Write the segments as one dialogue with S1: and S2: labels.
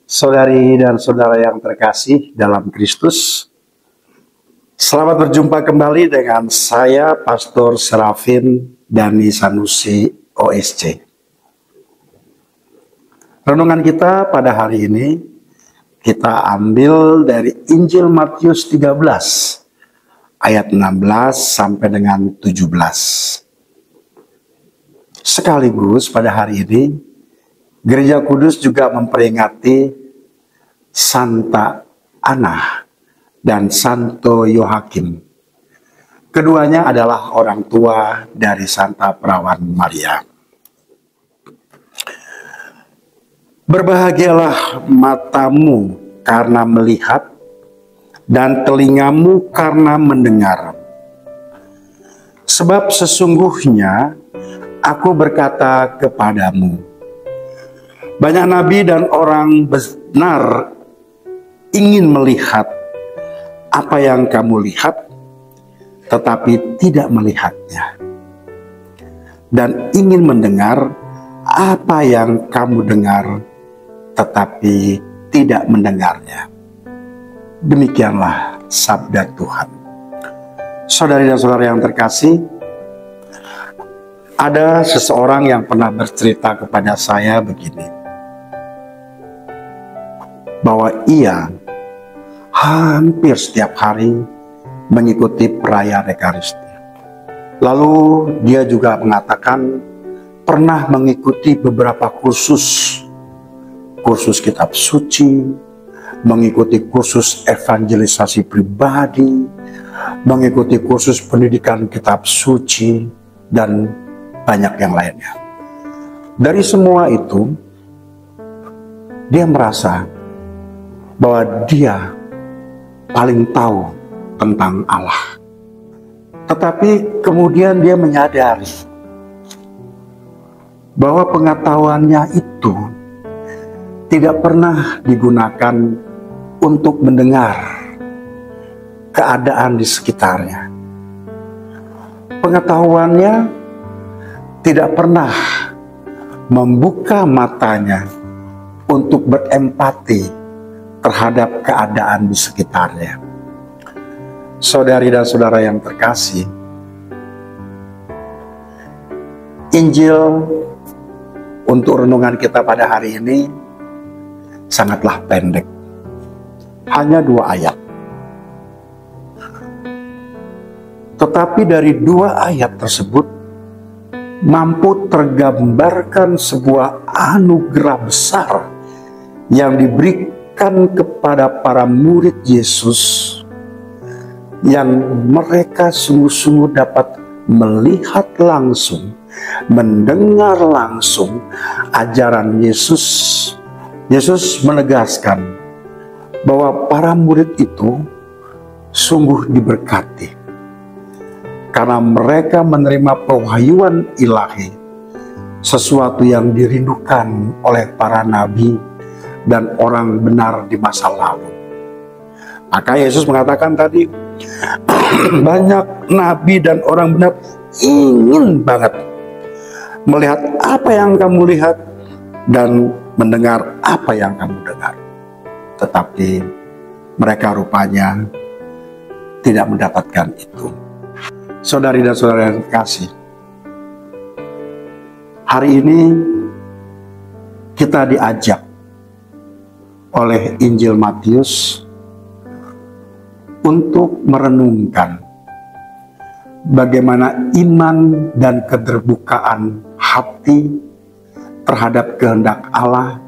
S1: Saudari dan saudara yang terkasih dalam Kristus, selamat berjumpa kembali dengan saya, Pastor Serafin Dani Sanusi, OSC. Renungan kita pada hari ini, kita ambil dari Injil Matius 13, ayat 16 sampai dengan 17. Sekaligus pada hari ini, Gereja Kudus juga memperingati Santa Ana dan Santo Yohakim. Keduanya adalah orang tua dari Santa Perawan Maria. Berbahagialah matamu karena melihat dan telingamu karena mendengar. Sebab sesungguhnya aku berkata kepadamu, banyak nabi dan orang benar ingin melihat apa yang kamu lihat, tetapi tidak melihatnya. Dan ingin mendengar apa yang kamu dengar, tetapi tidak mendengarnya. Demikianlah sabda Tuhan. Saudari dan saudara yang terkasih, ada seseorang yang pernah bercerita kepada saya begini, bahwa ia hampir setiap hari mengikuti perayaan Ekaristi. Lalu dia juga mengatakan pernah mengikuti beberapa kursus kitab suci, mengikuti kursus evangelisasi pribadi, mengikuti kursus pendidikan kitab suci, dan banyak yang lainnya. Dari semua itu, dia merasa bahwa dia paling tahu tentang Allah. Tetapi kemudian dia menyadari bahwa pengetahuannya itu tidak pernah digunakan untuk mendengar keadaan di sekitarnya. Pengetahuannya tidak pernah membuka matanya untuk berempati terhadap keadaan di sekitarnya. Saudari dan saudara yang terkasih, Injil untuk renungan kita pada hari ini sangatlah pendek, hanya 2 ayat. Tetapi dari 2 ayat tersebut mampu tergambarkan sebuah anugerah besar yang diberikan kepada para murid Yesus, yang mereka sungguh-sungguh dapat melihat langsung, mendengar langsung ajaran Yesus. Yesus menegaskan bahwa para murid itu sungguh diberkati karena mereka menerima pewahyuan ilahi, sesuatu yang dirindukan oleh para nabi dan orang benar di masa lalu. Maka Yesus mengatakan tadi, banyak nabi dan orang benar ingin banget melihat apa yang kamu lihat dan mendengar apa yang kamu dengar. Tetapi mereka rupanya tidak mendapatkan itu. Saudari dan saudara yang terkasih, hari ini kita diajak oleh Injil Matius untuk merenungkan bagaimana iman dan keterbukaan hati terhadap kehendak Allah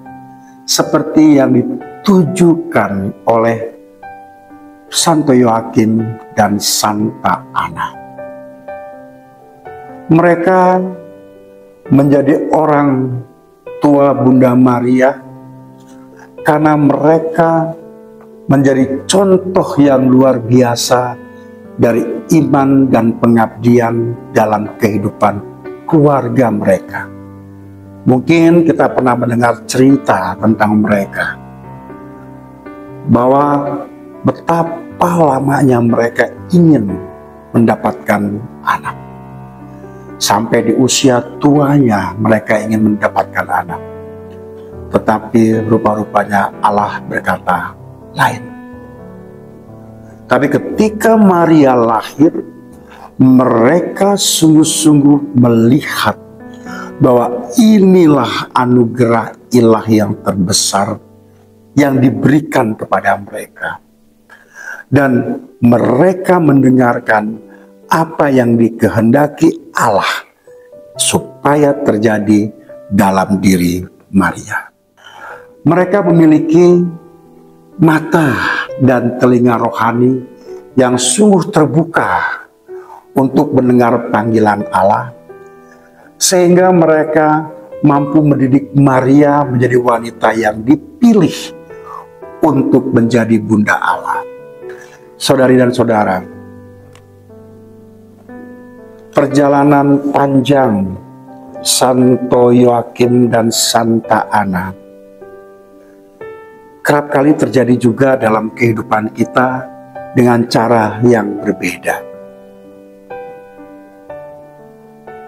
S1: seperti yang ditujukan oleh Santo Yohakim dan Santa Ana. Mereka menjadi orang tua Bunda Maria karena mereka menjadi contoh yang luar biasa dari iman dan pengabdian dalam kehidupan keluarga mereka. Mungkin kita pernah mendengar cerita tentang mereka, bahwa betapa lamanya mereka ingin mendapatkan anak. Sampai di usia tuanya mereka ingin mendapatkan anak. tetapi rupa-rupanya Allah berkata lain. Tapi ketika Maria lahir, mereka sungguh-sungguh melihat bahwa inilah anugerah ilahi yang terbesar yang diberikan kepada mereka. Dan mereka mendengarkan apa yang dikehendaki Allah supaya terjadi dalam diri Maria. Mereka memiliki mata dan telinga rohani yang sungguh terbuka untuk mendengar panggilan Allah, sehingga mereka mampu mendidik Maria menjadi wanita yang dipilih untuk menjadi bunda Allah. Saudari dan saudara, perjalanan panjang Santo Yoakim dan Santa Ana kerap kali terjadi juga dalam kehidupan kita dengan cara yang berbeda.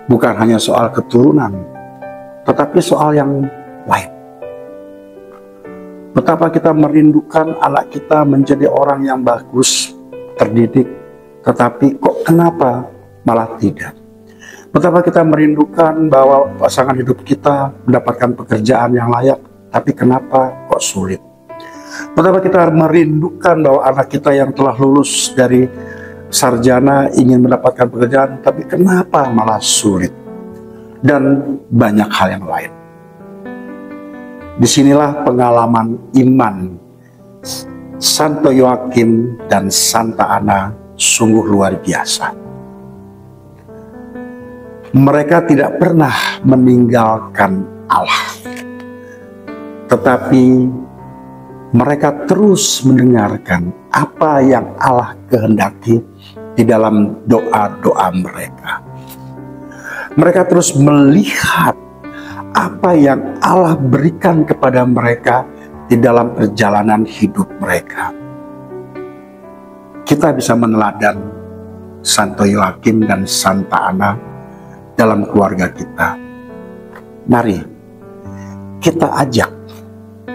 S1: Bukan hanya soal keturunan, tetapi soal yang lain. Betapa kita merindukan anak kita menjadi orang yang bagus, terdidik, tetapi kok kenapa malah tidak? Betapa kita merindukan bahwa pasangan hidup kita mendapatkan pekerjaan yang layak, tapi kenapa kok sulit? Betapa kita merindukan bahwa anak kita yang telah lulus dari sarjana ingin mendapatkan pekerjaan, tapi kenapa malah sulit? Dan banyak hal yang lain. Disinilah pengalaman iman Santo Yoakim dan Santa Ana sungguh luar biasa. Mereka tidak pernah meninggalkan Allah, tetapi mereka terus mendengarkan apa yang Allah kehendaki di dalam doa-doa mereka. Mereka terus melihat apa yang Allah berikan kepada mereka di dalam perjalanan hidup mereka. Kita bisa meneladani Santo Yoakim dan Santa Ana dalam keluarga kita. Mari kita ajak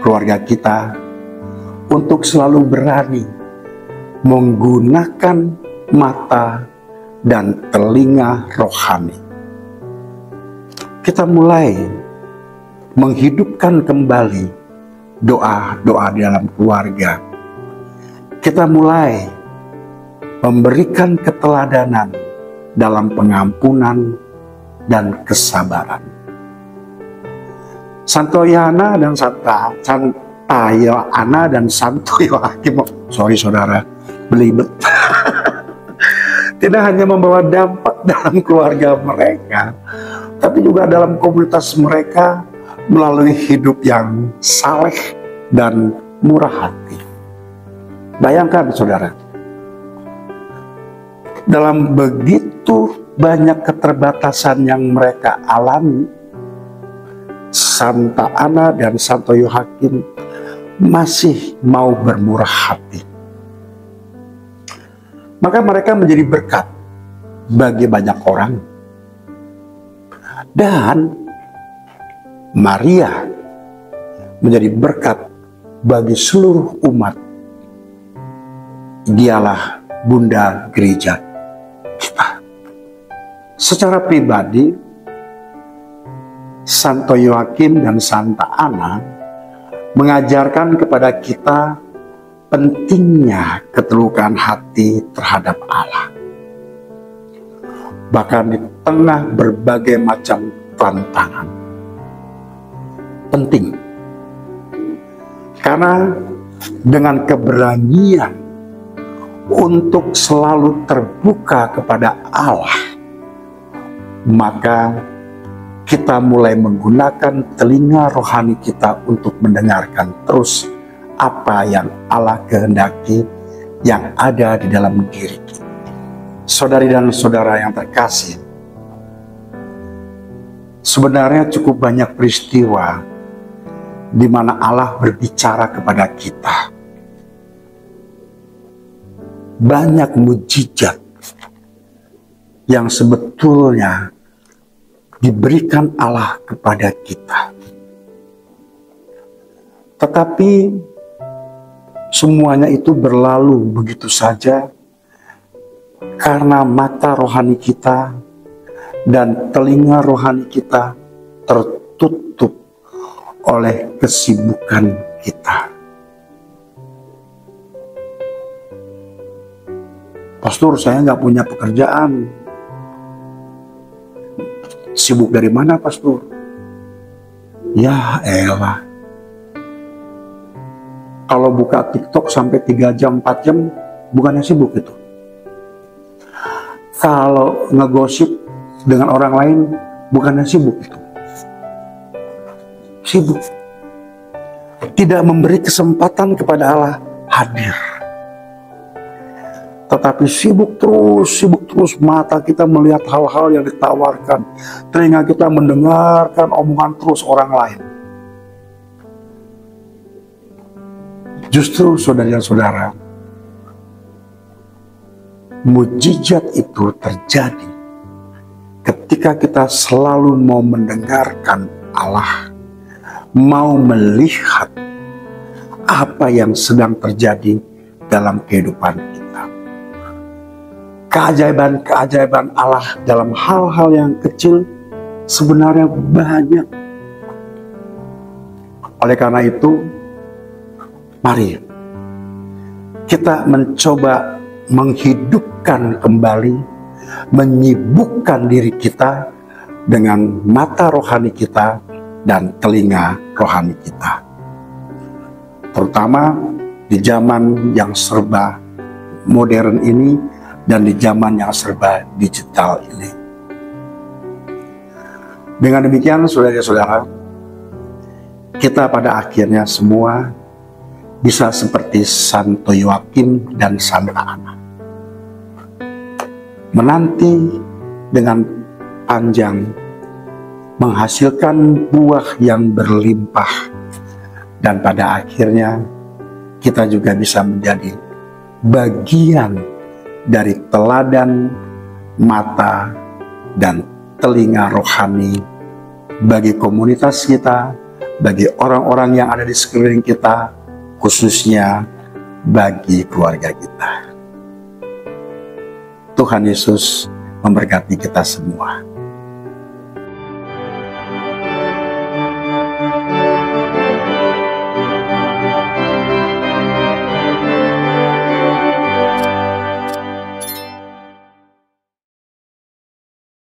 S1: keluarga kita untuk selalu berani menggunakan mata dan telinga rohani. Kita mulai menghidupkan kembali doa-doa di dalam keluarga. Kita mulai memberikan keteladanan dalam pengampunan dan kesabaran. Santo Yana dan Santa Ana dan Santo Yoakim, sorry saudara, belibet. Tidak hanya membawa dampak dalam keluarga mereka, tapi juga dalam komunitas mereka melalui hidup yang saleh dan murah hati. Bayangkan saudara, dalam begitu banyak keterbatasan yang mereka alami, Santa Ana dan Santo Yoakim masih mau bermurah hati. Maka mereka menjadi berkat bagi banyak orang. Dan Maria menjadi berkat bagi seluruh umat. Dialah Bunda Gereja kita. Secara pribadi, Santo Yoakim dan Santa Ana mengajarkan kepada kita pentingnya keterbukaan hati terhadap Allah. Bahkan di tengah berbagai macam tantangan. Penting. Karena dengan keberanian untuk selalu terbuka kepada Allah, maka kita mulai menggunakan telinga rohani kita untuk mendengarkan terus apa yang Allah kehendaki yang ada di dalam diri kita. Saudari dan saudara yang terkasih, sebenarnya cukup banyak peristiwa di mana Allah berbicara kepada kita. Banyak mujizat yang sebetulnya diberikan Allah kepada kita. Tetapi semuanya itu berlalu begitu saja karena mata rohani kita dan telinga rohani kita tertutup oleh kesibukan kita. Pastor, saya nggak punya pekerjaan. Sibuk dari mana, Pastor? Ya elah. Kalau buka TikTok sampai 3 jam, 4 jam, bukannya sibuk itu. Kalau ngegosip dengan orang lain, bukannya sibuk itu. Sibuk. Tidak memberi kesempatan kepada Allah hadir. Tetapi sibuk terus mata kita melihat hal-hal yang ditawarkan. Telinga kita mendengarkan omongan terus orang lain. Justru saudara-saudara, mujizat itu terjadi ketika kita selalu mau mendengarkan Allah, mau melihat apa yang sedang terjadi dalam kehidupan kita. Keajaiban-keajaiban Allah dalam hal-hal yang kecil sebenarnya banyak. Oleh karena itu, mari kita mencoba menghidupkan kembali, menyibukkan diri kita dengan mata rohani kita dan telinga rohani kita. Terutama di zaman yang serba modern ini dan di zaman yang serba digital ini. Dengan demikian, saudara-saudara, kita pada akhirnya semua bisa seperti Santo Yoakim dan Santa Ana, menanti dengan panjang, menghasilkan buah yang berlimpah, dan pada akhirnya kita juga bisa menjadi bagian dari teladan mata dan telinga rohani bagi komunitas kita, bagi orang-orang yang ada di sekeliling kita, khususnya bagi keluarga kita. Tuhan Yesus memberkati kita semua.